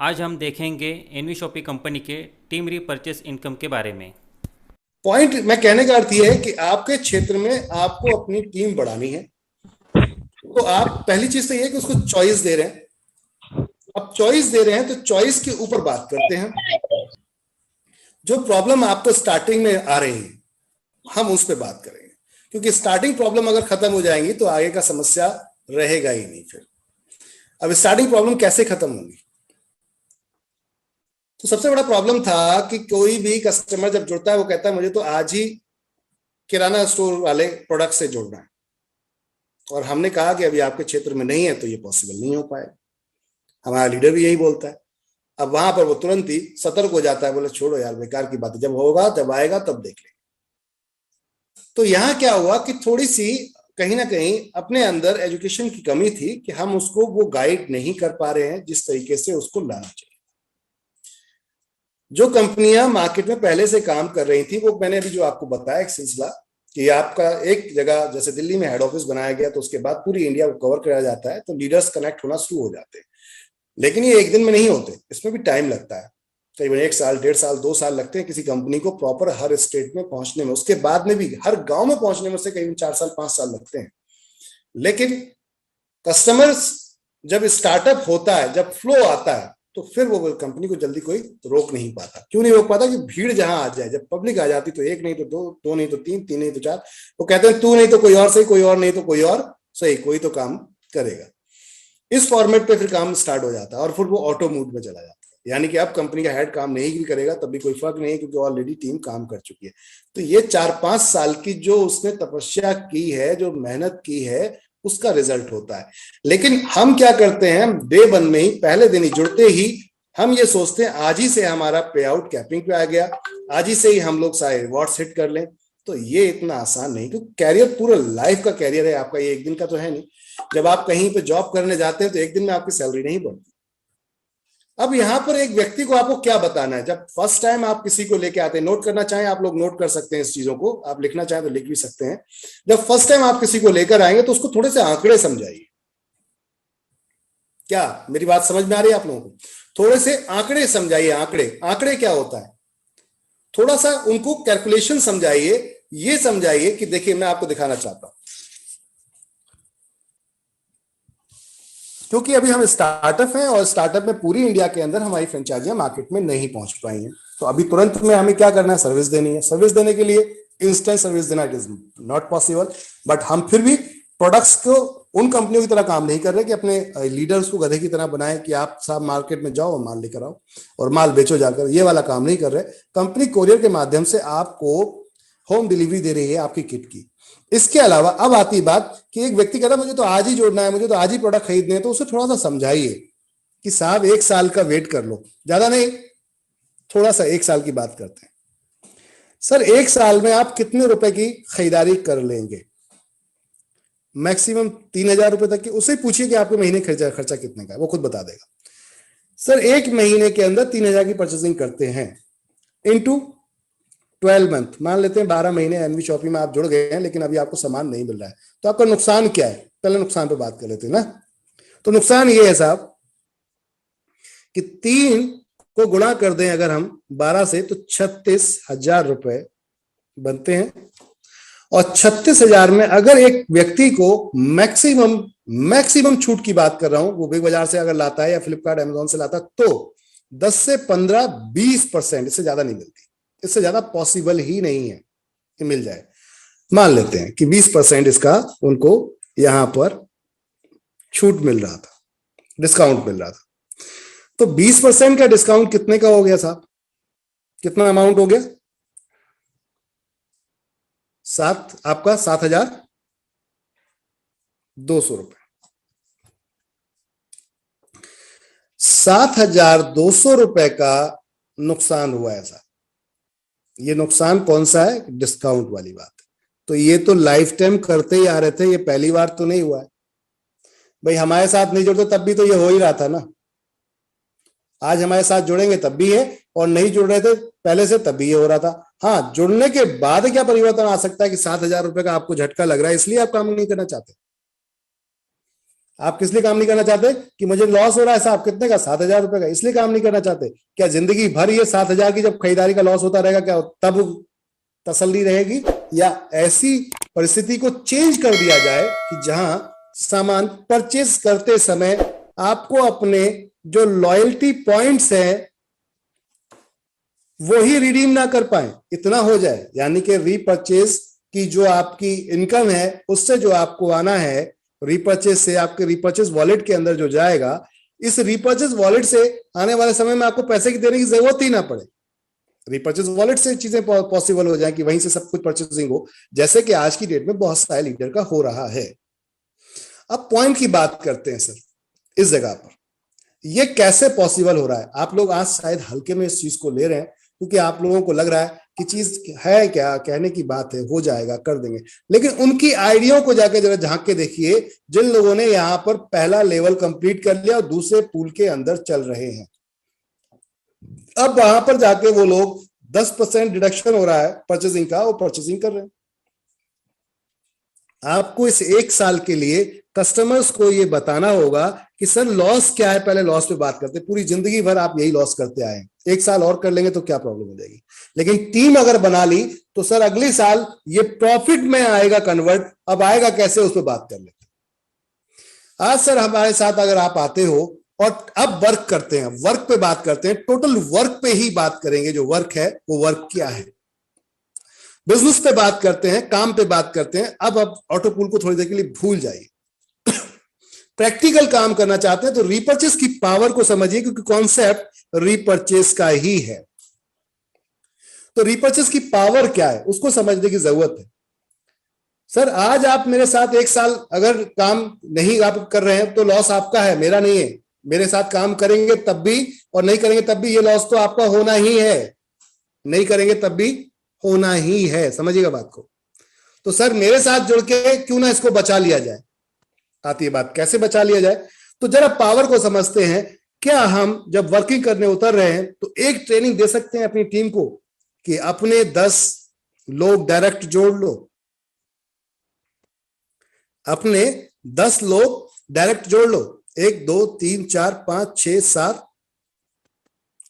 आज हम देखेंगे एनवी शॉपी कंपनी के टीम रीपरचेस इनकम के बारे में। पॉइंट मैं कहने का अर्थ यह है कि आपके क्षेत्र में आपको अपनी टीम बढ़ानी है, तो आप पहली चीज तो यह है कि उसको चॉइस दे रहे हैं। अब चॉइस दे रहे हैं तो चॉइस के ऊपर बात करते हैं। जो प्रॉब्लम आपको स्टार्टिंग में आ रही है हम उस पर बात करेंगे, क्योंकि स्टार्टिंग प्रॉब्लम अगर खत्म हो जाएंगी तो आगे का समस्या रहेगा ही नहीं। फिर अब स्टार्टिंग प्रॉब्लम कैसे खत्म होंगी? तो सबसे बड़ा प्रॉब्लम था कि कोई भी कस्टमर जब जुड़ता है वो कहता है मुझे तो आज ही किराना स्टोर वाले प्रोडक्ट से जुड़ना है, और हमने कहा कि अभी आपके क्षेत्र में नहीं है तो ये पॉसिबल नहीं हो पाएगा। हमारा लीडर भी यही बोलता है। अब वहां पर वो तुरंत ही सतर्क हो जाता है, बोले छोड़ो यार बेकार की बात है, जब होगा जब आएगा तब देख लेंगे। तो यहाँ क्या हुआ कि थोड़ी सी कहीं ना कहीं अपने अंदर एजुकेशन की कमी थी कि हम उसको वो गाइड नहीं कर पा रहे हैं जिस तरीके से उसको लाना चाहिए। जो कंपनियां मार्केट में पहले से काम कर रही थी वो मैंने अभी जो आपको बताया एक सिलसिला कि आपका एक जगह जैसे दिल्ली में हेड ऑफिस बनाया गया तो उसके बाद पूरी इंडिया को कवर कराया जाता है, तो लीडर्स कनेक्ट होना शुरू हो जाते हैं। लेकिन ये एक दिन में नहीं होते, इसमें भी टाइम लगता है। करीबन 1 साल, 1.5 साल, 2 साल लगते हैं किसी कंपनी को प्रॉपर हर स्टेट में पहुंचने में। उसके बाद में भी हर गांव में पहुंचने में उससे करीबन 4 साल, 5 साल लगते हैं। लेकिन कस्टमर्स जब स्टार्टअप होता है, जब फ्लो आता है, तो फिर वो कंपनी को जल्दी कोई रोक नहीं पाता। क्यों नहीं रोक पाता? कि भीड़ जहां आ जाए, जब पब्लिक आ जाती तो एक नहीं तो दो, दो नहीं तो तीन, तीन नहीं तो चार, वो कहते हैं तू नहीं तो कोई और सही, कोई और नहीं तो कोई और सही, कोई तो काम करेगा। इस फॉर्मेट पे फिर काम स्टार्ट हो जाता है और फिर वो ऑटो मूड में चला जाता है। यानी कि अब कंपनी का हेड काम नहीं भी करेगा तब भी कोई फर्क नहीं है, क्योंकि ऑलरेडी टीम काम कर चुकी है। तो ये 4-5 साल की जो उसने तपस्या की है, जो मेहनत की है, उसका रिजल्ट होता है। लेकिन हम क्या करते हैं, डे वन में ही, पहले दिन ही, जुड़ते ही हम ये सोचते हैं आज ही से हमारा पे आउट कैपिंग पे आ गया, आज ही से ही हम लोग सारे रिवॉर्ड्स हिट कर लें। तो ये इतना आसान नहीं, क्योंकि कैरियर पूरा लाइफ का कैरियर है आपका, ये एक दिन का तो है नहीं। जब आप कहीं पे जॉब करने जाते हैं तो एक दिन में आपकी सैलरी नहीं बढ़ती। अब यहां पर एक व्यक्ति को आपको क्या बताना है, जब फर्स्ट टाइम आप किसी को लेके आते हैं, नोट करना चाहें आप लोग नोट कर सकते हैं इस चीजों को, आप लिखना चाहें तो लिख भी सकते हैं। जब फर्स्ट टाइम आप किसी को लेकर आएंगे तो उसको थोड़े से आंकड़े समझाइए। क्या मेरी बात समझ में आ रही है आप लोगों को? थोड़े से आंकड़े समझाइए। आंकड़े आंकड़े क्या होता है, थोड़ा सा उनको कैलकुलेशन समझाइए। ये समझाइए कि देखिए मैं आपको दिखाना चाहता हूं, क्योंकि अभी हम स्टार्टअप हैं और स्टार्टअप में पूरी इंडिया के अंदर हमारी फ्रेंचाइजियां मार्केट में नहीं पहुंच पाई हैं। तो अभी तुरंत में हमें क्या करना है, सर्विस देनी है। सर्विस देने के लिए इंस्टेंट सर्विस देना it is not possible, but हम फिर भी प्रोडक्ट्स को उन कंपनियों की तरह काम नहीं कर रहे कि अपने लीडर्स को गधे की तरह बनाए कि आप साहब मार्केट में जाओ और माल लेकर आओ और माल बेचो जाकर। ये वाला काम नहीं कर रहे। कंपनी कोरियर के माध्यम से आपको होम डिलीवरी दे रही है आपकी किट की। इसके अलावा अब आती बात कि एक व्यक्ति कहता है मुझे तो आज ही जोड़ना है, मुझे तो आज ही प्रोडक्ट खरीदने हैं, तो उसे थोड़ा सा समझाइए कि साहब 1 साल का वेट कर लो, ज्यादा नहीं, थोड़ा सा 1 साल की बात करते हैं। सर 1 साल में आप कितने रुपए की खरीदारी कर लेंगे? मैक्सिमम 3,000 रुपए तक की। उसे पूछिए कि आपके महीने खर्चा खर्चा कितने का है, वो खुद बता देगा। सर 1 महीने के अंदर 3,000 की परचेसिंग करते हैं, इनटू 12 मंथ, मान लेते हैं 12 महीने एनवी शॉपी में आप जुड़ गए हैं, लेकिन अभी आपको सामान नहीं मिल रहा है, तो आपका नुकसान क्या है? पहले नुकसान पे बात कर लेते हैं ना। तो नुकसान ये है साहब कि 3 को गुणा कर दें अगर हम 12 से, तो 36,000 रुपए बनते हैं। और 36,000 में अगर एक व्यक्ति को मैक्सिमम मैक्सिमम छूट की बात कर रहा हूं, वो बिग बाजार से अगर लाता है या फ्लिपकार्ट अमेजोन से लाता, तो 10 से 15, 20%, इससे ज्यादा नहीं मिलती। इससे ज्यादा पॉसिबल ही नहीं है कि मिल जाए। मान लेते हैं कि 20% इसका उनको यहां पर छूट मिल रहा था, डिस्काउंट मिल रहा था। तो 20% का डिस्काउंट कितने का हो गया साहब? कितना अमाउंट हो गया? आपका 7,200 रुपए। 7,200 रुपए का नुकसान हुआ है साहब। ये नुकसान कौन सा है? डिस्काउंट वाली बात है। तो ये तो लाइफ टाइम करते ही आ रहे थे, ये पहली बार तो नहीं हुआ है भाई। हमारे साथ नहीं जुड़ते तब भी तो ये हो ही रहा था ना। आज हमारे साथ जुड़ेंगे तब भी है, और नहीं जुड़ रहे थे पहले से तब भी ये हो रहा था। हाँ, जुड़ने के बाद क्या परिवर्तन आ सकता है कि 7,000 रुपए का आपको झटका लग रहा है इसलिए आप काम नहीं करना चाहते। आप किस लिए काम नहीं करना चाहते? कि मुझे लॉस हो रहा है साहब, कितने का? 7,000 रुपए का, इसलिए काम नहीं करना चाहते। क्या जिंदगी भर ये 7,000 की जब खरीदारी का लॉस होता रहेगा, क्या तब तसल्ली रहेगी? या ऐसी परिस्थिति को चेंज कर दिया जाए कि जहां सामान परचेज करते समय आपको अपने जो लॉयल्टी पॉइंट्स हैं वो ही रिडीम ना कर पाए, इतना हो जाए। यानी कि रीपरचेज की जो आपकी इनकम है उससे जो आपको आना है, रीपरचेज से आपके रीपरचेज वॉलेट के अंदर जो जाएगा, इस रीपरचेज वॉलेट से आने वाले समय में आपको पैसे की देने की जरूरत ही ना पड़े। रीपरचेज वॉलेट से चीजें पॉसिबल हो जाए कि वहीं से सब कुछ परचेसिंग हो, जैसे कि आज की डेट में बहुत सारे लीडर का हो रहा है। अब पॉइंट की बात करते हैं सर, इस जगह पर ये कैसे पॉसिबल हो रहा है? आप लोग आज शायद हल्के में इस चीज को ले रहे हैं क्योंकि आप लोगों को लग रहा है कि चीज है क्या, कहने की बात है, हो जाएगा, कर देंगे। लेकिन उनकी आइडिया को जाके जरा झांक के देखिए, जिन लोगों ने यहां पर पहला लेवल कंप्लीट कर लिया और दूसरे पूल के अंदर चल रहे हैं, अब वहां पर जाके वो लोग 10% डिडक्शन हो रहा है परचेसिंग का, वो परचेसिंग कर रहे हैं। आपको इस एक साल के लिए कस्टमर्स को ये बताना होगा कि सर लॉस क्या है। पहले लॉस पे बात करते हैं, पूरी जिंदगी भर आप यही लॉस करते आए, एक साल और कर लेंगे तो क्या प्रॉब्लम हो जाएगी। लेकिन टीम अगर बना ली तो सर अगले साल ये प्रॉफिट में आएगा कन्वर्ट। अब आएगा कैसे, उस पर बात कर लेते हैं। आज सर हमारे साथ अगर आप आते हो और अब वर्क करते हैं, वर्क पे बात करते हैं, टोटल वर्क पे ही बात करेंगे। जो वर्क है वो वर्क क्या है, बिजनेस पे बात करते हैं, काम पे बात करते हैं। अब ऑटो पूल को थोड़ी देर के लिए भूल जाइए, प्रैक्टिकल काम करना चाहते हैं तो रीपर्चेस की पावर को समझिए, क्योंकि कॉन्सेप्ट रीपर्चेस का ही है। तो रीपर्चेस की पावर क्या है उसको समझने की जरूरत है। सर आज आप मेरे साथ एक साल अगर काम नहीं आप कर रहे हैं तो लॉस आपका है, मेरा नहीं है। मेरे साथ काम करेंगे तब भी और नहीं करेंगे तब भी ये लॉस तो आपका होना ही है, नहीं करेंगे तब भी होना ही है, समझिएगा बात को। तो सर मेरे साथ जुड़ के क्यों ना इसको बचा लिया जाए। आती है बात कैसे बचा लिया जाए, तो जरा पावर को समझते हैं। क्या हम जब वर्किंग करने उतर रहे हैं तो एक ट्रेनिंग दे सकते हैं अपनी टीम को कि अपने 10 लोग डायरेक्ट जोड़ लो, अपने 10 लोग डायरेक्ट जोड़ लो। 1 2 3 4 5 6 7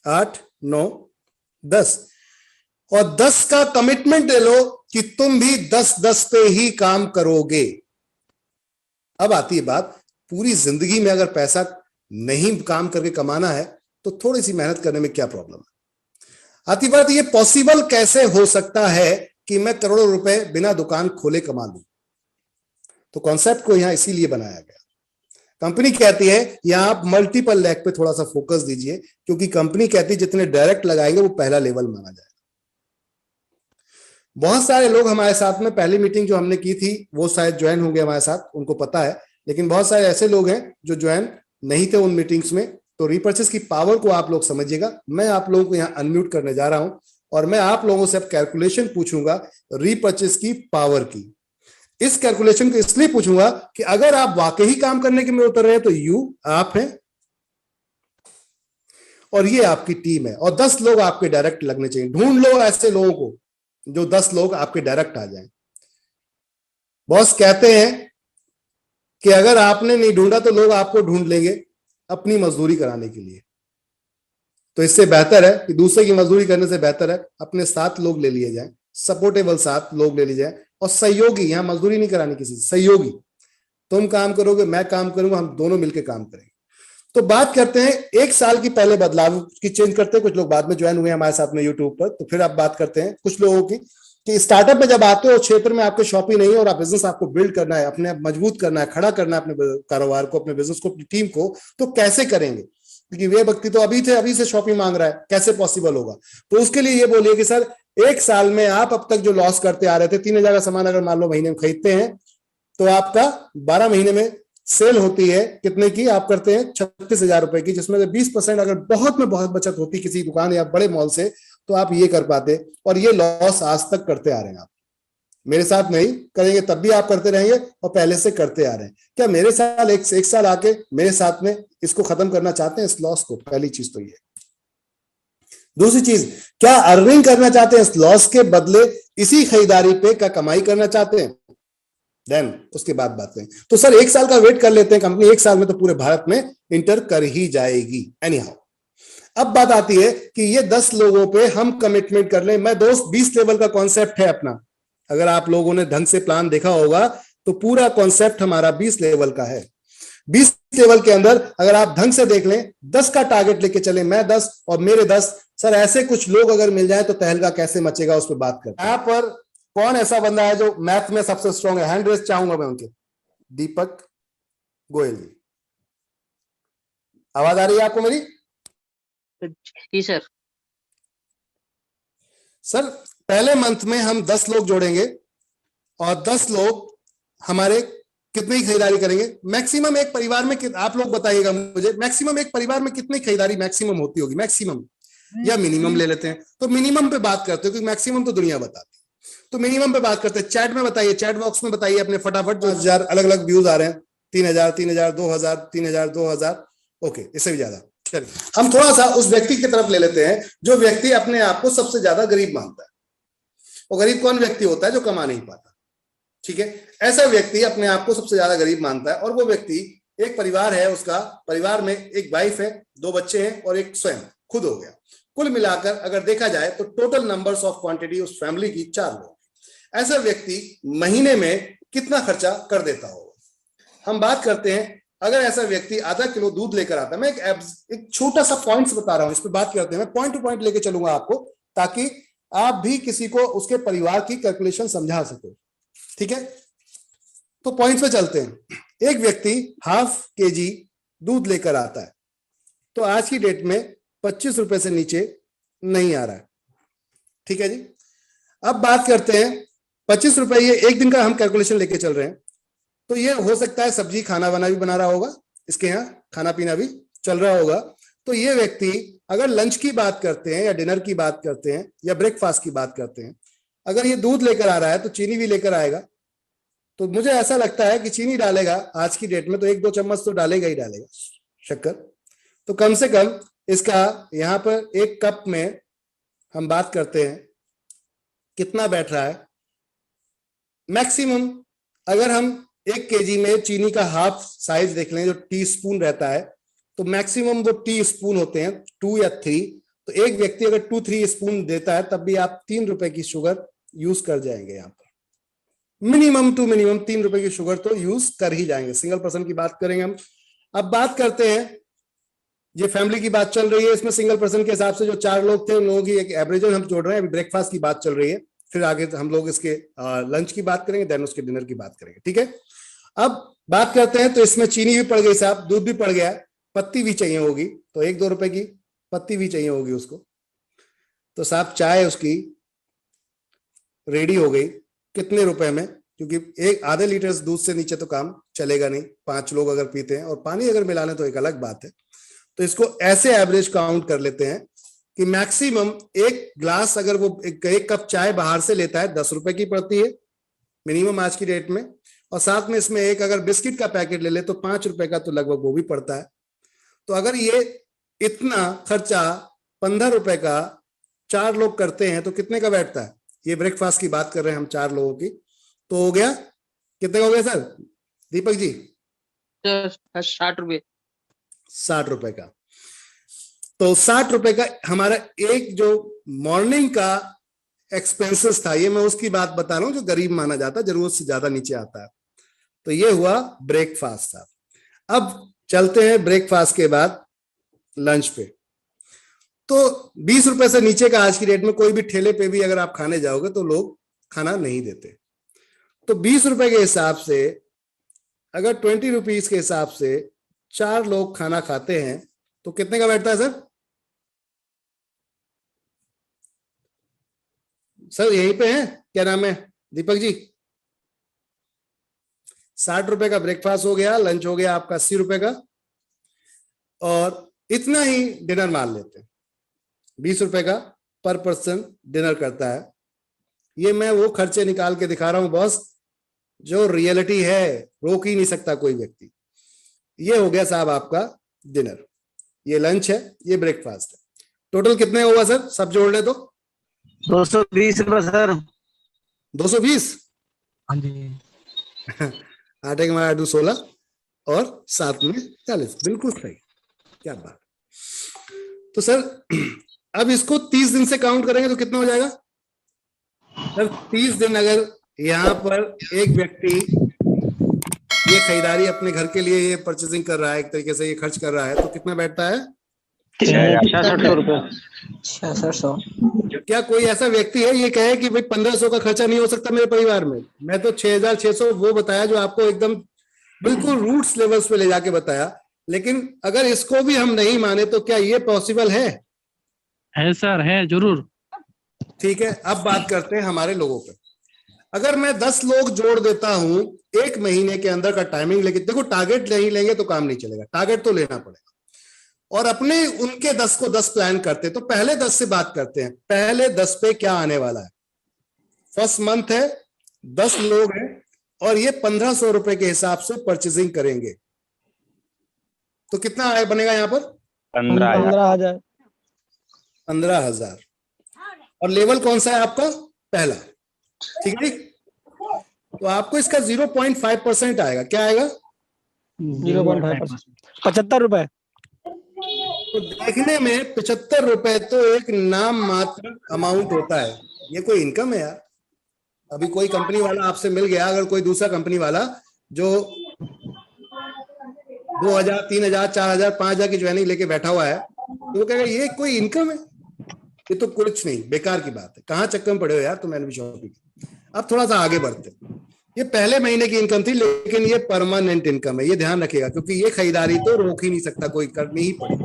8 9 10 और 10 का कमिटमेंट ले लो कि तुम भी 10-10 पे ही काम करोगे। अब आती है बात, पूरी जिंदगी में अगर पैसा नहीं काम करके कमाना है तो थोड़ी सी मेहनत करने में क्या प्रॉब्लम है। आती बात, ये पॉसिबल कैसे हो सकता है कि मैं करोड़ों रुपए बिना दुकान खोले कमा लूं। तो कॉन्सेप्ट को यहां इसीलिए बनाया गया। कंपनी कहती है यहां आप मल्टीपल लेग पे थोड़ा सा फोकस दीजिए, क्योंकि कंपनी कहती है जितने डायरेक्ट लगाएंगे वो पहला लेवल माना जाएगा। बहुत सारे लोग हमारे साथ में पहली मीटिंग जो हमने की थी वो शायद ज्वाइन होंगे हमारे साथ, उनको पता है। लेकिन बहुत सारे ऐसे लोग हैं जो ज्वाइन नहीं थे उन मीटिंग्स में। तो रीपर्चेस की पावर को आप लोग समझिएगा। मैं आप लोगों को यहाँ अनम्यूट करने जा रहा हूं और मैं आप लोगों से अब कैलकुलेशन पूछूंगा रीपर्चेस की पावर की। इस कैलकुलेशन को इसलिए पूछूंगा कि अगर आप वाकई काम करने के में उतर रहे हैं तो यू आप हैं और ये आपकी टीम है और 10 लोग आपके डायरेक्ट लगने चाहिए। ढूंढ लो ऐसे लोगों को जो 10 लोग आपके डायरेक्ट आ जाएं। बॉस कहते हैं कि अगर आपने नहीं ढूंढा तो लोग आपको ढूंढ लेंगे अपनी मजदूरी कराने के लिए। तो इससे बेहतर है कि दूसरे की मजदूरी करने से बेहतर है अपने साथ लोग ले लिए जाएं, सपोर्टेबल साथ लोग ले लिए जाएं और सहयोगी। यहां मजदूरी नहीं करानी किसी से, सहयोगी। तुम काम करोगे, मैं काम करूंगा, हम दोनों मिलकर काम करेंगे। तो बात करते हैं एक साल की पहले बदलाव की चेंज करते हैं। कुछ लोग बाद में ज्वाइन हुए हमारे साथ में यूट्यूब पर, तो फिर आप बात करते हैं कुछ लोगों की कि स्टार्टअप में जब आते हो, क्षेत्र में आपके शॉप ही नहीं है और आप बिजनेस आपको बिल्ड करना है, अपने आप मजबूत करना है, खड़ा करना है अपने कारोबार को, अपने बिजनेस को, अपनी टीम को, तो कैसे करेंगे? क्योंकि वे व्यक्ति तो अभी थे, अभी से शॉपिंग मांग रहा है, कैसे पॉसिबल होगा? तो उसके लिए ये बोलिए कि सर एक साल में आप अब तक जो लॉस करते आ रहे थे, 3,000 का सामान अगर मान लो महीने में खरीदते हैं तो आपका 12 महीने में सेल होती है कितने की? आप करते हैं 36,000 रुपए की, जिसमें से 20% अगर बहुत में बहुत बचत होती किसी दुकान या बड़े मॉल से तो आप ये कर पाते। और ये लॉस आज तक करते आ रहे हैं आप। मेरे साथ नहीं करेंगे तब भी आप करते रहेंगे और पहले से करते आ रहे हैं। क्या मेरे साथ एक साल आके मेरे साथ में इसको खत्म करना चाहते हैं, इस लॉस को? पहली चीज तो ये। दूसरी चीज, क्या अर्निंग करना चाहते हैं इस लॉस के बदले? इसी खरीदारी पे क्या कमाई करना चाहते हैं? देन उसके बाद बात करें। तो सर 1 साल का वेट कर लेते हैं, कंपनी 1 साल में तो पूरे भारत में इंटर कर ही जाएगी एनी हाउ। अब बात आती है कि ये 10 लोगों पे हम कमिटमेंट कर लें। मैं दोस्त 20 लेवल का कॉन्सेप्ट है अपना, अगर आप लोगों ने ढंग से प्लान देखा होगा तो पूरा कॉन्सेप्ट हमारा 20 लेवल का है। 20 लेवल के अंदर अगर आप ढंग से देख लें, 10 का टारगेट लेके चले, मैं 10 और मेरे 10। सर ऐसे कुछ लोग अगर मिल जाए तो तहलका कैसे मचेगा, उस पर बात करते हैं। यहां पर कौन ऐसा बंदा है जो मैथ में सबसे स्ट्रांग है? हैंड रेस चाहूंगा मैं उनके। दीपक गोयल जी, आवाज आ रही है आपको मेरी? जी सर। सर पहले मंथ में हम 10 लोग जोड़ेंगे और 10 लोग हमारे कितनी खरीदारी करेंगे मैक्सिमम एक परिवार में? आप लोग बताइएगा मुझे, मैक्सिमम एक परिवार में कितनी खरीदारी मैक्सिमम होती होगी? मैक्सिमम या मिनिमम ले लेते हैं? तो मिनिमम पे बात करते हैं क्योंकि मैक्सिमम तो दुनिया बताती है, तो मिनिमम पे बात करते हैं। चैट में बताइए, चैट बॉक्स में बताइए अपने फटाफट। 1000 अलग अलग व्यूज आ रहे हैं, 3000 3000 2000 3000 2000, ओके, इससे भी ज्यादा। चलिए हम थोड़ा सा उस व्यक्ति की तरफ ले लेते हैं जो व्यक्ति अपने आप को सबसे ज्यादा गरीब मानता है। और गरीब कौन व्यक्ति होता है? जो कमा नहीं पाता, ठीक है। ऐसा व्यक्ति अपने आप को सबसे ज्यादा गरीब मानता है और वो व्यक्ति, एक परिवार है उसका, परिवार में एक वाइफ है, 2 बच्चे हैं और एक स्वयं खुद हो गया। कुल मिलाकर अगर देखा जाए तो टोटल नंबर्स ऑफ क्वांटिटी उस फैमिली की 4 लोग। ऐसा व्यक्ति महीने में कितना खर्चा कर देता होगा? हम बात करते हैं, अगर ऐसा व्यक्ति आधा किलो दूध लेकर आता है, मैं एक छोटा सा पॉइंट्स बता रहा हूं, इस पर बात करते हैं, मैं पॉइंट टू पॉइंट लेके चलूंगा आपको ताकि आप भी किसी को उसके परिवार की कैलकुलेशन समझा सको, ठीक है। तो पॉइंट्स पे चलते हैं। एक व्यक्ति ½ kg दूध लेकर आता है तो आज की डेट में 25 रुपए से नीचे नहीं आ रहा है, ठीक है जी। अब बात करते हैं 25 रुपए, ये एक दिन का हम कैलकुलेशन लेके चल रहे हैं, तो ये हो सकता है सब्जी खाना वाना भी बना रहा होगा, इसके यहाँ खाना पीना भी चल रहा होगा। तो ये व्यक्ति अगर लंच की बात करते हैं या डिनर की बात करते हैं या ब्रेकफास्ट की बात करते हैं, अगर ये दूध लेकर आ रहा है तो चीनी भी लेकर आएगा। तो मुझे ऐसा लगता है कि चीनी डालेगा आज की डेट में तो 1-2 चम्मच तो डालेगा ही डालेगा, शक्कर। तो कम से कम इसका यहाँ पर 1 कप में हम बात करते हैं कितना बैठ रहा है मैक्सिमम। अगर हम 1 kg में चीनी का ½ साइज देख लें, जो टी स्पून रहता है, तो मैक्सिमम वो टी स्पून होते हैं 2 या 3। तो एक व्यक्ति अगर 2-3 स्पून देता है तब भी आप 3 रुपए की शुगर यूज कर जाएंगे। यहाँ पर मिनिमम टू मिनिमम 3 रुपए की शुगर तो यूज कर ही जाएंगे। सिंगल पर्सन की बात करेंगे हम। अब बात करते हैं, ये फैमिली की बात चल रही है, इसमें सिंगल पर्सन के हिसाब से जो 4 लोग थे उन लोगों की एक एवरेज हम जोड़ रहे हैं। अभी ब्रेकफास्ट की बात चल रही है, फिर आगे हम लोग इसके लंच की बात करेंगे, देन उसके डिनर की बात करेंगे, ठीक है। अब बात करते हैं, तो इसमें चीनी भी पड़ गई साहब, दूध भी पड़ गया, पत्ती भी चाहिए होगी, तो 1-2 रुपए की पत्ती भी चाहिए होगी उसको। तो साहब चाय उसकी रेडी हो गई कितने रुपए में? क्योंकि एक आधे लीटर दूध से नीचे तो काम चलेगा नहीं, 5 लोग अगर पीते हैं, और पानी अगर मिला लें तो एक अलग बात है। तो इसको ऐसे एवरेज काउंट कर लेते हैं कि मैक्सिमम 1 ग्लास अगर वो 1 कप चाय बाहर से लेता है 10 रुपए की पड़ती है मिनिमम आज की डेट में, और साथ में इसमें एक अगर बिस्किट का पैकेट ले ले तो 5 रुपए का तो लगभग वो भी पड़ता है। तो अगर ये इतना खर्चा 15 रुपए का 4 लोग करते हैं तो कितने का बैठता है? ये ब्रेकफास्ट की बात कर रहे हैं हम 4 लोगों की, तो हो गया कितने का हो गया सर दीपक जी? 60 रुपए। 60 रुपए का। तो 60 रुपए का हमारा एक जो मॉर्निंग का एक्सपेंसेस था, ये मैं उसकी बात बता रहा हूं जो गरीब माना जाता है, जरूरत से ज्यादा नीचे आता है। तो ये हुआ ब्रेकफास्ट था। अब चलते हैं ब्रेकफास्ट के बाद लंच पे। तो 20 रुपए से नीचे का आज की डेट में कोई भी ठेले पे भी अगर आप खाने जाओगे तो लोग खाना नहीं देते। तो 20 रुपए के हिसाब से अगर 20 रुपीज के हिसाब से 4 लोग खाना खाते हैं तो कितने का बैठता है सर? सर यहीं पे है, क्या नाम है दीपक जी? 60 रुपए का ब्रेकफास्ट हो गया, लंच हो गया आपका 80 रुपए का, और इतना ही डिनर मान लेते हैं 20 रुपए का पर पर्सन डिनर करता है। ये मैं वो खर्चे निकाल के दिखा रहा हूं बॉस, जो रियलिटी है, रोक ही नहीं सकता कोई व्यक्ति। ये हो गया साहब आपका डिनर, ये लंच है, ये ब्रेकफास्ट है। टोटल कितने होगा सर सब जोड़ ले तो? 220 रुपए सर। 220? हाँ जी। 8 के मारा 2 16 और 7 में 40, बिल्कुल सही, क्या बात। तो सर अब इसको 30 दिन से काउंट करेंगे तो कितना हो जाएगा सर? 30 दिन अगर यहाँ पर एक व्यक्ति ये खरीदारी अपने घर के लिए ये परचेसिंग कर रहा है, एक तरीके से ये खर्च कर रहा है, तो कितना बैठता है? 6600 रुपए। 6600। क्या कोई ऐसा व्यक्ति है ये कहे कि भाई 1500 का खर्चा नहीं हो सकता मेरे परिवार में? मैं तो 6600 वो बताया जो आपको एकदम बिल्कुल रूट्स लेवल्स पे ले जाके बताया, लेकिन अगर इसको भी हम नहीं माने तो क्या ये पॉसिबल है? है सर, है जरूर। ठीक है, अब बात करते हैं हमारे लोगों पे। अगर मैं 10 लोग जोड़ देता हूं 1 महीने के अंदर का टाइमिंग लेके, देखो टारगेट नहीं लेंगे तो काम नहीं चलेगा, टारगेट तो लेना पड़ेगा, और अपने उनके 10 को 10 प्लान करते हैं। तो पहले 10 से बात करते हैं, पहले 10 पे क्या आने वाला है? फर्स्ट मंथ है, 10 लोग हैं और ये 1500 रुपए के हिसाब से परचेजिंग करेंगे, तो कितना आय बनेगा यहाँ पर? 15,000। 15,000। और लेवल कौन सा है आपका? पहला, ठीक है। तो आपको इसका 0.5% आएगा। क्या आएगा? 0.5%। 75 रुपए। तो देखने में 75 रुपए तो एक नाम मात्र अमाउंट होता है, ये कोई इनकम है यार? अभी कोई कंपनी वाला आपसे मिल गया, अगर कोई दूसरा कंपनी वाला जो 2000, 3000, 4000, 5000 की ज्वाइनिंग लेके बैठा हुआ है, तो वो कहेगा ये कोई इनकम है? ये तो कुछ नहीं, बेकार की बात है। कहाँ चक्कर में पड़े हो यार तुम एनवी शॉपिंग। अब थोड़ा सा आगे बढ़ते हैं। ये पहले महीने की इनकम थी, लेकिन ये परमानेंट इनकम है, ये ध्यान रखिएगा, क्योंकि ये खरीदारी तो रोक ही नहीं सकता कोई, करनी ही पड़ेगी।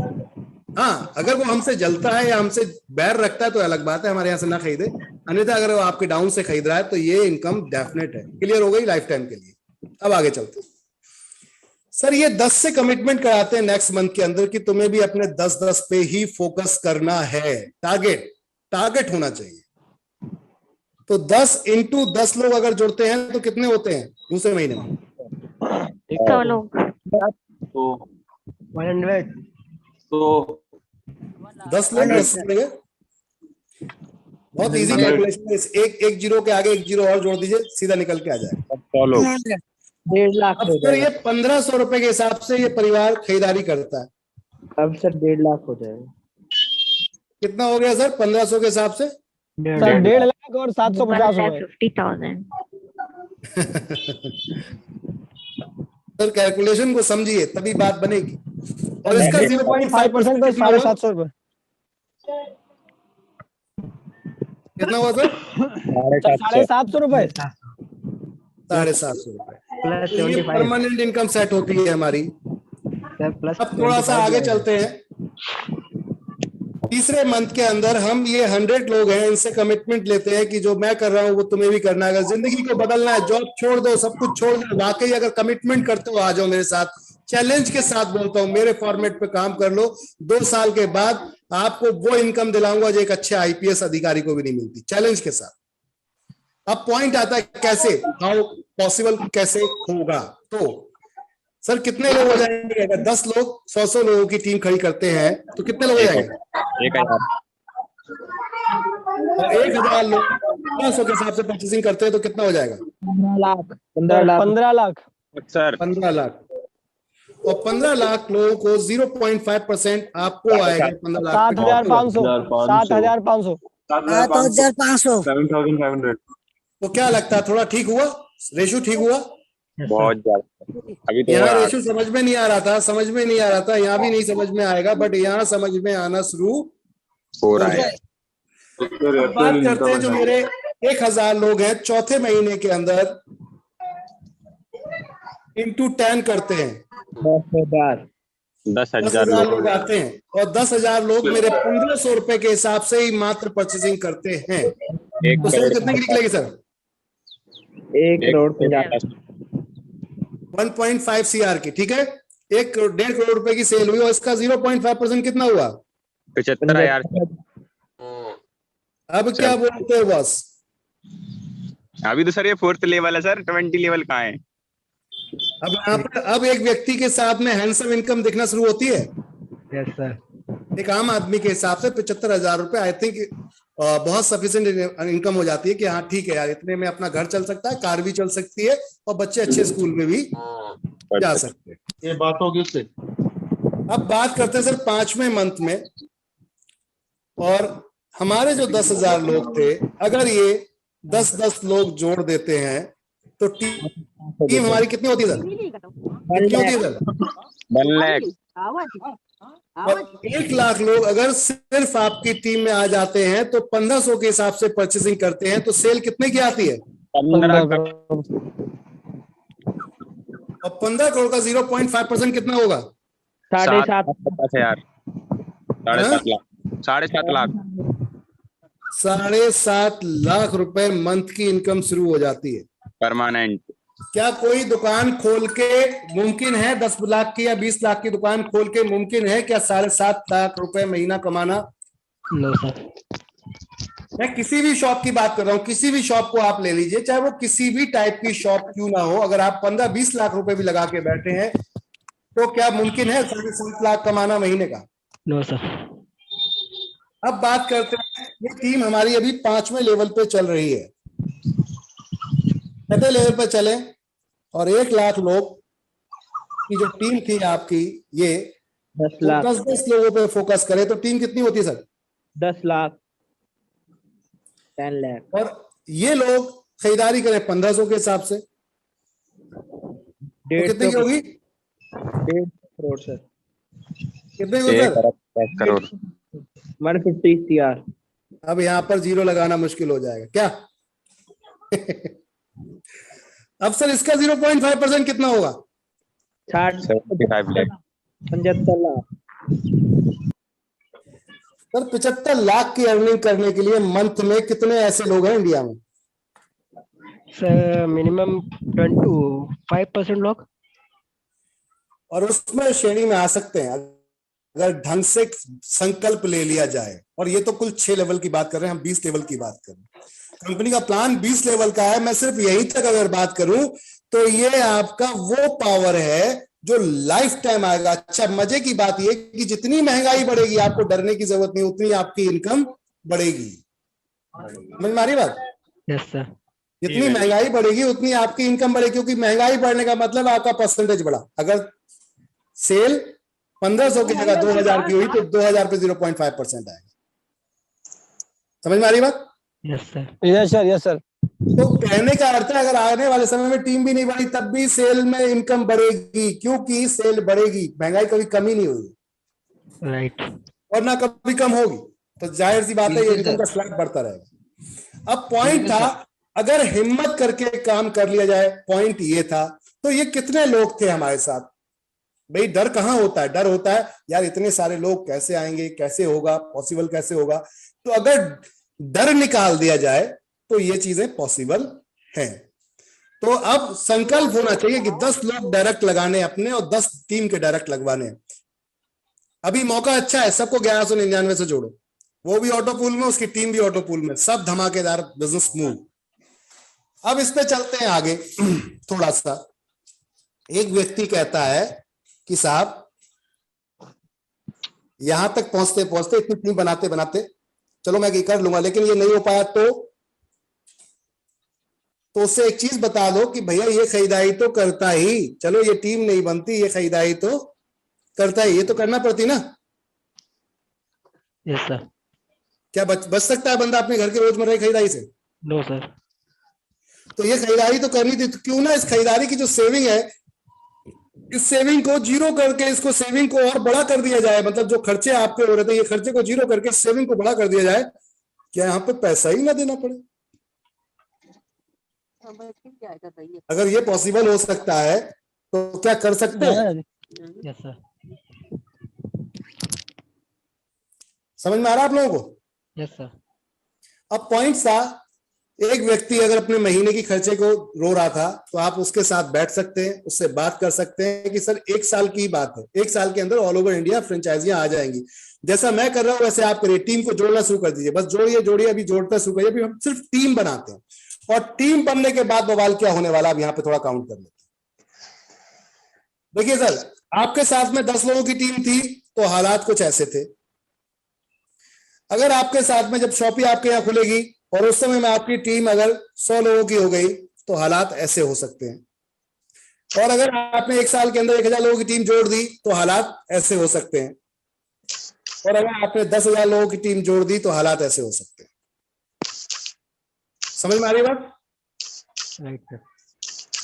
हाँ, अगर वो हमसे जलता है या हमसे बैर रखता है तो अलग बात है, हमारे यहाँ से ना खरीदे, अन्यथा अगर वो आपके डाउन से खरीद रहा है तो ये इनकम डेफिनेट है, क्लियर हो गई लाइफ टाइम के लिए। अब आगे चलते हैं। सर ये 10 से कमिटमेंट कराते हैं नेक्स्ट मंथ के अंदर कि तुम्हें भी अपने 10-10 पे ही फोकस करना है, टारगेट होना चाहिए। तो 10 इंटू 10 लोग अगर जुड़ते हैं तो कितने होते हैं दूसरे महीने में? 100 लोग। 100। तो 10 लोग 10 जुड़ेंगे। बहुत इजी कैलकुलेशन है, एक जीरो के आगे एक जीरो और जोड़ दीजिए, सीधा निकल के आ जाएगा। 1.5 लाख अब हो सर ये जाएगा। 1500 रुपए के हिसाब से ये परिवार खरीदारी करता है। अब सर 1.5 लाख हो जाएगा। कितना हो गया सर 1500 के हिसाब से? सर 1.5 लाख और 750 रुपए। 1,50,000। सर कैलकुलेशन को समझिए तभी बात बनेगी। और इसका 0.5% तो 750 रुपए। कितना हुआ सर? 750 रुपए। 750 रुपए। प्लस तो ये 75 परमानेंट इनकम सेट होती है हमारी। Sir plus. अब थोड़ा सा आगे चलते हैं। तीसरे मंथ के अंदर हम ये 100 लोग हैं, इनसे कमिटमेंट लेते हैं कि जो मैं कर रहा हूं वो तुम्हें भी करना है। अगर जिंदगी को बदलना है, जॉब छोड़ दो, सब कुछ छोड़ दो, वाकई अगर कमिटमेंट करते हो आ जाओ मेरे साथ। चैलेंज के साथ बोलता हूं, मेरे फॉर्मेट पे काम कर लो। 2 साल के बाद आपको वो इनकम दिलाऊंगा जो एक अच्छे आईपीएस अधिकारी को भी नहीं मिलती, चैलेंज के साथ। अब पॉइंट आता है कैसे, हाउ पॉसिबल, कैसे होगा। तो सर कितने लोग हो जाएंगे अगर 10 लोग 100 लोगों की टीम खड़ी करते हैं तो कितने लोग हो जाएंगे? 1000 लोग 1500 के हिसाब से परचेसिंग करते हैं तो कितना हो जाएगा? 15 लाख। 15 लाख सर 15 लाख। और 15 लाख लोगों को 0.5% आपको आएगा 15 लाख। 7,500। 7,500। 7,500। 7,500। तो क्या लगता है, थोड़ा ठीक हुआ? रेशो ठीक हुआ? बहुत ज्यादा। अभी तो यहाँ रेशो समझ में नहीं आ रहा था, यहाँ भी नहीं समझ में आएगा, बट यहाँ समझ में आना शुरू हो रहा है। बात करते हैं जो मेरे 1000 लोग हैं, चौथे महीने के अंदर इंटू 10 करते हैं, 10,000। 10,000 लोग लोग आते हैं, और 10,000 लोग मेरे 1500 रुपए के हिसाब से ही मात्र परचेसिंग करते हैं। एक तो सर कितने की निकलेगी सर? 1,50,00,000। 1.5 CR की, ठीक है। 1.5 करोड़ रुपए की सेल हुई और इसका 0.5% कितना हुआ? 75,000। अब क्या बोलते हो बॉस? अभी तो सर ये 4th लेवल है सर, 20 लेवल कहाँ है? अब यहाँ पर अब एक व्यक्ति के साथ में हैंडसम इनकम दिखना शुरू होती है। Yes sir. एक आम आदमी के हिसाब से 75,000 रुपए आई थिंक, बहुत सफिशिएंट इनकम हो जाती है कि हाँ ठीक है यार, इतने में अपना घर चल सकता है, कार भी चल सकती है और बच्चे अच्छे स्कूल में भी जा सकते हैं। ये बात होगी उससे। अब बात करते हैं सर 5वें मंथ में, और हमारे जो 10,000 लोग थे, अगर ये 10-10 लोग जोड़ देते हैं तो टीम हमारी कितनी होती है सर? कितनी होती है सर? 1 लाख। और 1 लाख लोग अगर सिर्फ आपकी टीम में आ जाते हैं तो 1500 के हिसाब से परचेसिंग करते हैं, तो सेल कितने की आती है? 15 करोड़। और 15 करोड़ का 0.5% कितना होगा? 7.5 हजार। 7.5 लाख। 7.5 लाख। 7.5 लाख रुपए मंथ की इनकम शुरू हो जाती है परमानेंट। क्या कोई दुकान खोल के मुमकिन है 10 लाख की या 20 लाख की दुकान खोल के मुमकिन है क्या 7.5 लाख रुपए महीना कमाना? No sir. मैं किसी भी शॉप की बात कर रहा हूं, किसी भी शॉप को आप ले लीजिए, चाहे वो किसी भी टाइप की शॉप क्यों ना हो, अगर आप 15-20 लाख रुपए भी लगा के बैठे हैं तो क्या मुमकिन है 7.5 लाख कमाना महीने का? No sir. अब बात करते हैं, ये टीम हमारी अभी 5वें लेवल पे चल रही है। 6वें लेवल पे चले और 1 लाख लोग की जो टीम थी आपकी, ये 10 लाख 10-10 लोगों पे फोकस करें तो टीम कितनी होती है सर? 10 लाख 10 लाख। और ये लोग खरीदारी करें 1500 के हिसाब से, तो कितने की होगी? 1.5 करोड़ सर। कितने की सर? 1 करोड़। 150 CR। अब यहां पर जीरो लगाना मुश्किल हो जाएगा क्या? अब सर इसका 0.5% कितना होगा? 75 लाख। 75 लाख सर 75 लाख की अर्निंग करने के लिए मंथ में कितने ऐसे लोग हैं इंडिया में? सर मिनिमम 5% लोग। और उसमें श्रेणी में आ सकते हैं अगर ढंग से संकल्प ले लिया जाए, और ये तो कुल 6 लेवल की बात कर रहे हैं, हम 20 लेवल की बात कर रहे हैं। कंपनी का प्लान 20 लेवल का है, मैं सिर्फ यहीं तक अगर बात करूं तो ये आपका वो पावर है जो लाइफ टाइम आएगा। अच्छा, मजे की बात ये कि जितनी महंगाई बढ़ेगी आपको डरने की जरूरत नहीं, उतनी आपकी इनकम बढ़ेगी। समझ में आ रही बात? Yes sir. जितनी महंगाई बढ़ेगी उतनी आपकी इनकम बढ़ेगी, क्योंकि महंगाई बढ़ने का मतलब आपका परसेंटेज बढ़ा। अगर सेल 1500 की जगह 2000 की हुई तो 2000 पे 0.5% आएगा। समझ में आ रही बात? Yes sir. Yes sir. Yes sir. तो कहने का अर्थ है अगर आने वाले समय में टीम भी नहीं बढ़ी तब भी सेल में इनकम बढ़ेगी, क्योंकि सेल बढ़ेगी, महंगाई कभी कमी नहीं होगी राइट। और ना कभी कम होगी, तो जाहिर सी बात है ये इनकम का स्लैब बढ़ता रहेगा। अब पॉइंट था, अगर हिम्मत करके काम कर लिया जाए, पॉइंट ये था। तो ये कितने लोग थे हमारे साथ? भाई डर कहां होता है? डर होता है यार इतने सारे लोग कैसे आएंगे, कैसे होगा, पॉसिबल कैसे होगा। तो अगर डर निकाल दिया जाए तो ये चीजें पॉसिबल हैं। तो अब संकल्प होना चाहिए कि 10 लोग डायरेक्ट लगाने अपने और 10 टीम के डायरेक्ट लगवाने। अभी मौका अच्छा है, सबको 1199 से जोड़ो, वो भी ऑटो पूल में, उसकी टीम भी ऑटो पूल में, सब धमाकेदार बिजनेस मूव। अब इस पे चलते हैं आगे थोड़ा सा। एक व्यक्ति कहता है कि साहब यहां तक पहुंचते पहुंचते, इतनी टीम बनाते बनाते चलो मैं ये कर लूंगा, लेकिन ये नहीं हो पाया तो उससे एक चीज बता दो कि भैया ये खरीदारी तो करता ही, चलो ये टीम नहीं बनती, ये खरीदारी तो करता ही, ये तो करना पड़ती ना। Yes sir. क्या बच सकता है बंदा अपने घर के रोजमर्रा की खरीदारी से? No sir. तो ये खरीदारी तो करनी थी, तो क्यों ना इस खरीदारी की जो सेविंग है, इस सेविंग को जीरो करके इसको सेविंग को और बड़ा कर दिया जाए। मतलब जो खर्चे आपके हो रहे थे, ये खर्चे को जीरो करके सेविंग को बड़ा कर दिया जाए, क्या यहाँ पे पैसा ही ना देना पड़े? अगर ये पॉसिबल हो सकता है तो क्या कर सकते हैं? Yes sir. समझ में आ रहा है आप लोगों को? Yes sir. अब पॉइंट था, एक व्यक्ति अगर अपने महीने की खर्चे को रो रहा था तो आप उसके साथ बैठ सकते हैं, उससे बात कर सकते हैं कि सर 1 साल की बात है, 1 साल के अंदर ऑल ओवर इंडिया फ्रेंचाइजियां आ जाएंगी। जैसा मैं कर रहा हूं वैसे आप करिए, टीम को जोड़ना शुरू कर दीजिए, बस जोड़िए जोड़िए, अभी जोड़ना शुरू करिए। अभी हम सिर्फ टीम बनाते हैं, और टीम बनने के बाद बवाल क्या होने वाला, अब यहाँ पे थोड़ा काउंट कर लेते हैं। देखिए सर, आपके साथ में 10 लोगों की टीम थी तो हालात कुछ ऐसे थे। अगर आपके साथ में जब शॉपी आपके यहाँ खुलेगी और उस समय में आपकी टीम अगर 100 लोगों की हो गई तो हालात ऐसे हो सकते हैं, और अगर आपने एक साल के अंदर 1000 लोगों की टीम जोड़ दी तो हालात ऐसे हो सकते हैं, और अगर आपने 10,000 लोगों की टीम जोड़ दी तो हालात ऐसे हो सकते हैं। समझ में आ रही बात? Right sir.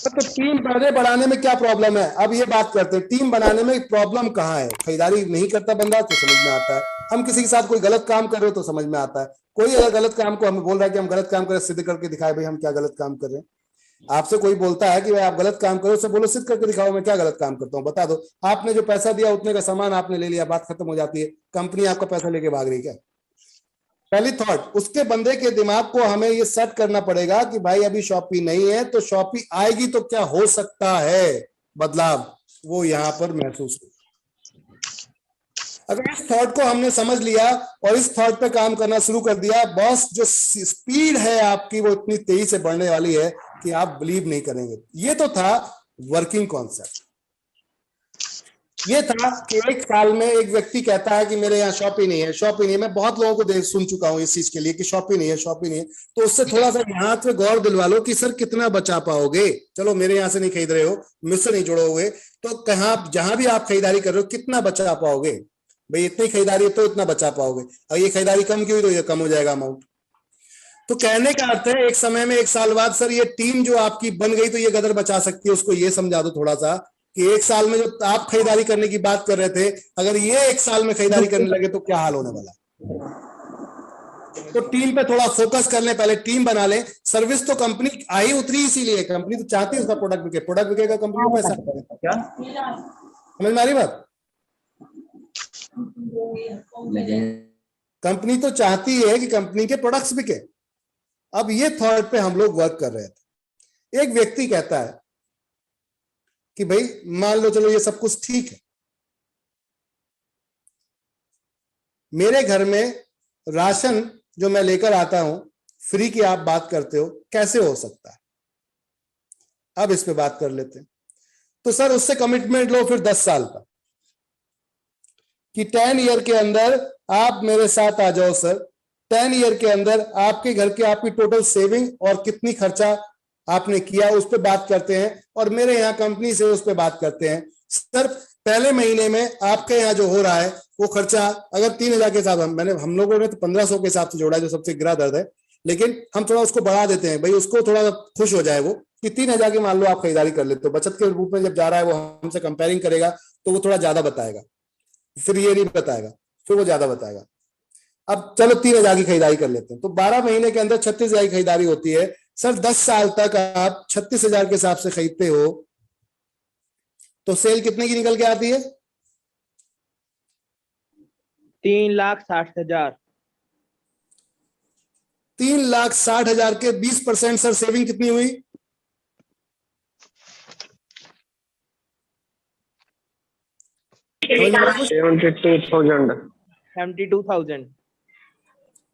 तो टीम बढ़ाने में क्या प्रॉब्लम है? अब ये बात करते हैं टीम बनाने में प्रॉब्लम कहाँ है। खरीदारी नहीं करता बंदा तो समझ में आता है, हम किसी के साथ कोई गलत काम कर रहे हो तो समझ में आता है। कोई अगर गलत काम को हमें बोल रहा है कि हम गलत काम करें, सिद्ध करके दिखाए भाई हम क्या गलत काम कर रहे हैं। आपसे कोई बोलता है कि भाई आप गलत काम करो, उससे बोलो सिद्ध करके दिखाओ मैं क्या गलत काम करता हूँ, बता दो। आपने जो पैसा दिया उतने का सामान आपने ले लिया, बात खत्म हो जाती है। कंपनी आपका पैसा लेके भाग रही है क्या? पहली थॉट उसके बंदे के दिमाग को हमें ये सेट करना पड़ेगा कि भाई अभी शॉपी नहीं है तो शॉपी आएगी तो क्या हो सकता है बदलाव, वो यहां पर महसूस हो। अगर इस थॉट को हमने समझ लिया और इस थॉट पे काम करना शुरू कर दिया, बॉस जो स्पीड है आपकी वो इतनी तेजी से बढ़ने वाली है कि आप बिलीव नहीं करेंगे। ये तो था वर्किंग कॉन्सेप्ट। ये था कि एक साल में एक व्यक्ति कहता है कि मेरे यहाँ शॉपी नहीं है, शॉपी नहीं है। मैं बहुत लोगों को सुन चुका हूं इस चीज के लिए कि शॉपी नहीं है, शॉपी नहीं है। तो उससे थोड़ा सा यहाँ पे गौर दिलवा लो कि सर कितना बचा पाओगे। चलो मेरे यहाँ से नहीं खरीद रहे हो, मुझसे नहीं जुड़ोगे, तो कहाँ जहां भी आप खरीदारी कर रहे हो कितना बचा पाओगे? भाई इतनी खरीदारी है तो इतना बचा पाओगे, और ये खरीदारी कम की हुई तो ये कम हो जाएगा अमाउंट। तो कहने का अर्थ है एक समय में, एक साल बाद सर ये टीम जो आपकी बन गई तो ये गदर बचा सकती है। उसको ये समझा दो थोड़ा सा कि एक साल में जो आप खरीदारी करने की बात कर रहे थे, अगर ये एक साल में खरीदारी करने लगे तो क्या हाल होने वाला है। तो टीम पे थोड़ा फोकस कर लें, पहले टीम बना लें। सर्विस तो कंपनी आई उतरी इसीलिए, कंपनी तो चाहती है उसका प्रोडक्ट बिके, प्रोडक्ट बिकेगा कंपनी को पैसा क्या। समझ में आ रही बात? कंपनी तो चाहती है कि कंपनी के प्रोडक्ट्स बिके। अब ये थॉट पे हम लोग वर्क कर रहे थे। एक व्यक्ति कहता है कि भाई मान लो चलो ये सब कुछ ठीक है, मेरे घर में राशन जो मैं लेकर आता हूं फ्री की आप बात करते हो, कैसे हो सकता है? अब इस पे बात कर लेते हैं। तो सर उससे कमिटमेंट लो फिर 10 साल का कि 10 ईयर के अंदर आप मेरे साथ आ जाओ सर। 10 ईयर के अंदर आपके घर के आपकी टोटल सेविंग और कितनी खर्चा आपने किया उस पर बात करते हैं, और मेरे यहाँ कंपनी से उस पर बात करते हैं। सर पहले महीने में आपके यहाँ जो हो रहा है वो खर्चा अगर 3000 के हिसाब, हम लोगों ने तो 1500 के हिसाब से जोड़ा है जो सबसे गिरा दर्द है, लेकिन हम थोड़ा उसको बढ़ा देते हैं भाई उसको थोड़ा खुश हो जाए वो कि 3000 की मान लो आप खरीदारी कर लेते हो। बचत के रूप में जब जा रहा है वो हमसे कंपेयरिंग करेगा तो वो थोड़ा ज्यादा बताएगा, फिर ये नहीं बताएगा, फिर वो ज्यादा बताएगा। अब चलो 3000 की खरीदारी कर लेते हैं, तो 12 महीने के अंदर 36,000 की खरीदारी होती है। सर 10 साल तक आप 36,000 के हिसाब से खरीदते हो तो सेल कितने की निकल के आती है? 3,60,000। 3,60,000 के 20% सर सेविंग कितनी हुई?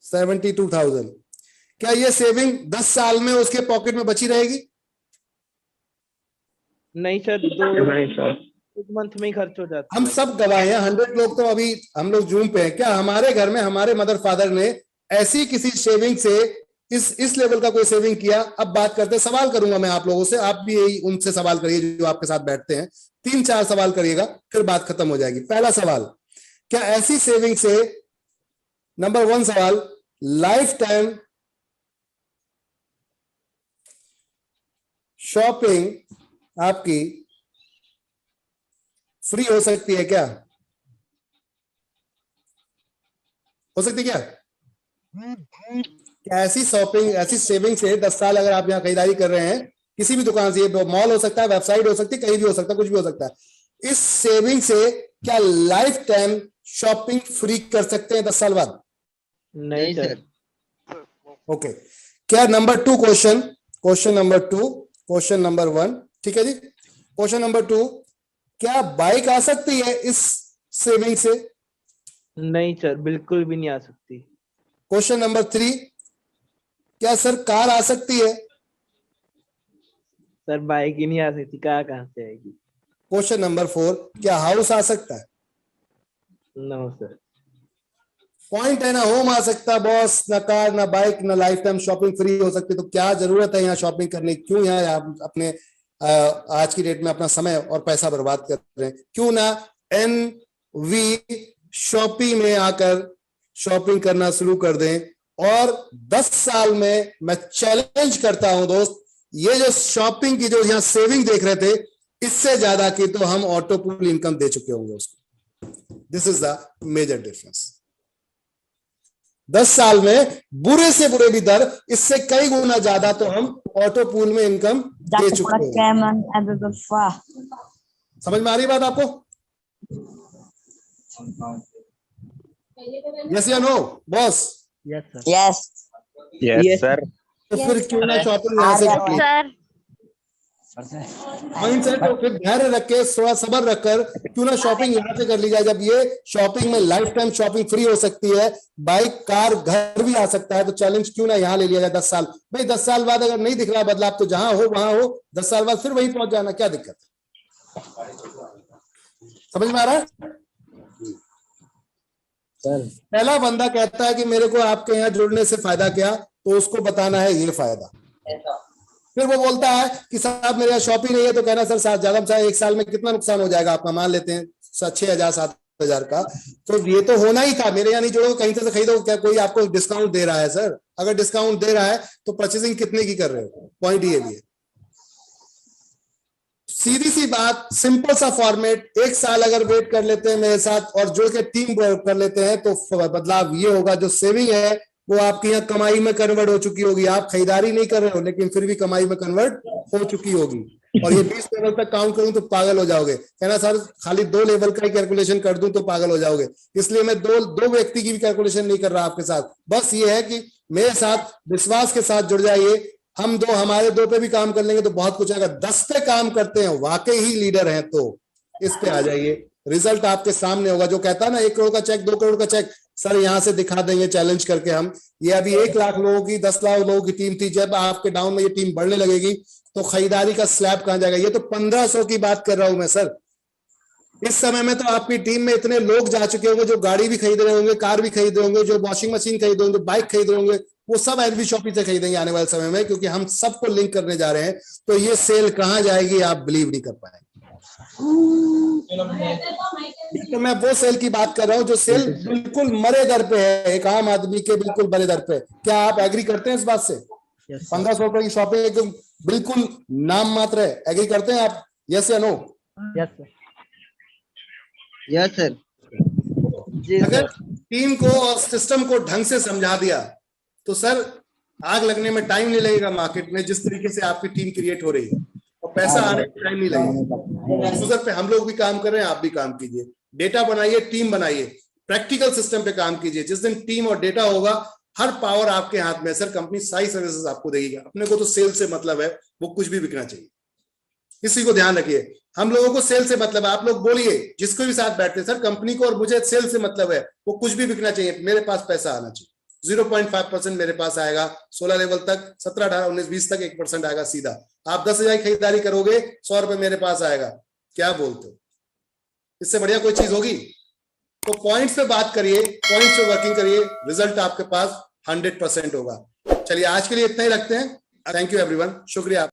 $72,000। क्या ये सेविंग 10 साल में उसके पॉकेट में बची रहेगी? नहीं सर, एक मंथ में ही खर्च हो जाता है। हम सब गवाह हैं, 100 लोग तो अभी हम लोग जूम पे हैं। क्या हमारे घर में हमारे मदर फादर ने ऐसी किसी सेविंग से इस लेवल का कोई सेविंग किया? अब बात करते हैं, सवाल करूंगा मैं आप लोगों से, आप भी यही उनसे सवाल करिए जो आपके साथ बैठते हैं। 3-4 सवाल करिएगा फिर बात खत्म हो जाएगी। पहला सवाल, क्या ऐसी सेविंग से, नंबर 1 सवाल, लाइफ टाइम शॉपिंग आपकी फ्री हो सकती है क्या? हो सकती है क्या? क्या ऐसी शॉपिंग, ऐसी सेविंग से 10 साल अगर आप यहां खरीदारी कर रहे हैं किसी भी दुकान से, ये मॉल हो सकता है, वेबसाइट हो सकती है, कहीं भी हो सकता है, कुछ भी हो सकता है, इस सेविंग से क्या लाइफ टाइम शॉपिंग फ्री कर सकते हैं 10 साल बाद? नहीं सर। ओके। क्या number 2 question number 2, question number 1 ठीक है जी। क्वेश्चन नंबर 2, क्या बाइक आ सकती है इस सेविंग से? नहीं सर, बिल्कुल भी नहीं आ सकती। क्वेश्चन नंबर 3, क्या सर कार आ सकती है? सर बाइक ही नहीं आ सकती, कार कहाँ से आएगी? क्वेश्चन नंबर 4, क्या हाउस आ सकता है? No sir. पॉइंट है ना होम आ सकता बॉस, ना कार ना बाइक ना लाइफ टाइम शॉपिंग फ्री हो सकती, तो क्या जरूरत है यहाँ शॉपिंग करने की? क्यों यहाँ आप अपने आज की डेट में अपना समय और पैसा बर्बाद कर रहे हैं? क्यों ना NV शॉपिंग में आकर शॉपिंग करना शुरू कर दें? और 10 साल में मैं चैलेंज करता हूं दोस्त, ये जो शॉपिंग की जो यहाँ सेविंग देख रहे थे, इससे ज्यादा की तो हम ऑटो पूल इनकम दे चुके होंगे उसको। This is the major difference. 10 साल में बुरे से बुरे भी दर, इससे कई गुना ज्यादा तो हम ऑटो पूल में इनकम दे चुके हैं। समझ में आ रही बात आपको? यस या no boss? Yes, sir. Yes. Yes sir. तो फिर क्यों ना शॉपिंग यहाँ से कर ली? सर माइंडसेट तो फिर धैर्य रख के, थोड़ा सब्र रखकर क्यों ना शॉपिंग यहाँ से कर ली जाए। जब ये शॉपिंग में लाइफ टाइम शॉपिंग फ्री हो सकती है, बाइक कार घर भी आ सकता है, तो चैलेंज क्यों ना यहाँ ले लिया जाए 10 साल। भाई 10 साल बाद अगर नहीं दिख रहा बदलाव तो जहां हो वहां हो, 10 साल बाद फिर वहीं पहुंच जाना, क्या दिक्कत है? समझ में आ रहा है? पहला बंदा कहता है कि मेरे को आपके यहाँ जुड़ने से फायदा क्या, तो उसको बताना है ये फायदा। फिर वो बोलता है कि साहब मेरे यहाँ शॉपिंग नहीं है, तो कहना सर ज्यादा से एक साल में कितना नुकसान हो जाएगा आपका, मान लेते हैं 6,000 7,000 का, तो ये तो होना ही था। मेरे यहाँ नहीं जुड़ो, कहीं से खरीदो, क्या कोई आपको डिस्काउंट दे रहा है? सर अगर डिस्काउंट दे रहा है तो परचेसिंग कितने की कर रहे हो? पॉइंट ये भी है। सीधी सी बात, सिंपल सा फॉर्मेट, एक साल अगर वेट कर लेते हैं मेरे साथ और जुड़ के टीम कर लेते हैं, तो बदलाव ये होगा, जो सेविंग है वो आपकी यहाँ कमाई में कन्वर्ट हो चुकी होगी। आप खरीदारी नहीं कर रहे हो, लेकिन फिर भी कमाई में कन्वर्ट हो चुकी होगी। और ये 20 लेवल तक काउंट करूं तो पागल हो जाओगे, कहना सर खाली 2 लेवल का ही कैलकुलेशन कर दूं तो पागल हो जाओगे। इसलिए मैं दो व्यक्ति की भी कैलकुलेशन नहीं कर रहा आपके साथ। बस ये है कि मेरे साथ विश्वास के साथ जुड़ जाइए, हम हमारे 2 पे भी काम कर लेंगे तो बहुत कुछ आएगा। 10 पे काम करते हैं, वाकई ही लीडर हैं, तो इस पे आ जाइए, रिजल्ट आपके सामने होगा। जो कहता है ना 1 करोड़ का चेक 2 करोड़ का चेक, सर यहां से दिखा देंगे चैलेंज करके हम। ये अभी 1 लाख लोगों की 10 लाख लोगों की टीम थी, जब आपके डाउन में ये टीम बढ़ने लगेगी तो खरीदारी का स्लैब कहां जाएगा? ये तो 1500 की बात कर रहा हूं मैं सर। इस समय में तो आपकी टीम में इतने लोग जा चुके होंगे जो गाड़ी भी खरीद रहे होंगे, कार भी खरीद रहे होंगे, जो वॉशिंग मशीन खरीद रहे होंगे, बाइक खरीद रहे होंगे, वो सब NV शॉपिंग से खरीदेंगे आने वाले समय में, क्योंकि हम सबको लिंक करने जा रहे हैं। तो ये सेल कहां जाएगी आप बिलीव नहीं कर पाएंगे। तो मैं वो सेल की बात कर रहा हूं जो सेल बिल्कुल मरे दर पे है, एक आम आदमी के बिल्कुल मरे दर पे। क्या आप एग्री करते हैं इस बात से? 1500 रुपए की शॉपिंग एकदम बिल्कुल नाम मात्र है, एग्री करते हैं आप? यस या no? Yes, sir. Yes, sir. अगर टीम को और सिस्टम को ढंग से समझा दिया तो सर आग लगने में टाइम नहीं लगेगा मार्केट में, जिस तरीके से आपकी टीम क्रिएट हो रही है, और पैसा आने में टाइम नहीं लगेगा। उस पे हम लोग भी काम कर रहे हैं, आप भी काम कीजिए, डेटा बनाइए, टीम बनाइए, प्रैक्टिकल सिस्टम पे काम कीजिए। जिस दिन टीम और डेटा होगा, हर पावर आपके हाथ में। सर कंपनी सारी सर्विसेज आपको देगी, अपने को तो सेल से मतलब है, वो कुछ भी बिकना चाहिए, इसी को ध्यान रखिए। हम लोगों को सेल से मतलब है, आप लोग बोलिए जिसको भी साथ बैठते हैं, सर कंपनी को और मुझे सेल से मतलब है, वो कुछ भी बिकना चाहिए, मेरे पास पैसा आना चाहिए। 0.5% मेरे पास आएगा 16 लेवल तक, 17 18 19 20 तक 1% आएगा सीधा। आप 10,000 की खरीदारी करोगे, 100 रुपए मेरे पास आएगा। क्या बोलते हो? इससे बढ़िया कोई चीज होगी? तो पॉइंट्स पे बात करिए, पॉइंट्स पे वर्किंग करिए, रिजल्ट आपके पास 100% होगा। चलिए आज के लिए इतना ही रखते हैं। थैंक यू एवरीवन, शुक्रिया।